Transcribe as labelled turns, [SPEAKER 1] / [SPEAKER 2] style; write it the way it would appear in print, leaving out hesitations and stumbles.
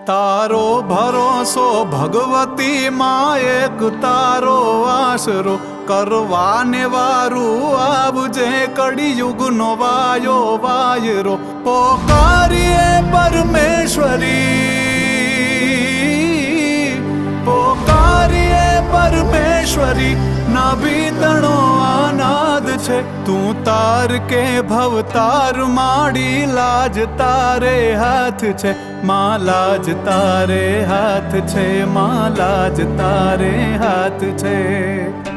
[SPEAKER 1] तारो भरोसो भगवती माँ एक तारो आसरो करवाने वारू आवजे कड़ियुग नो वायो वायरो पोकारिए परमेश्वरी पोकारिए परमेश्वरी नाभीतणो अनाद छे तू तार के भवतार माड़ी लाज तारे हाथ छे माँ लाज तारे हाथ छे माँ लाज तारे हाथ छे।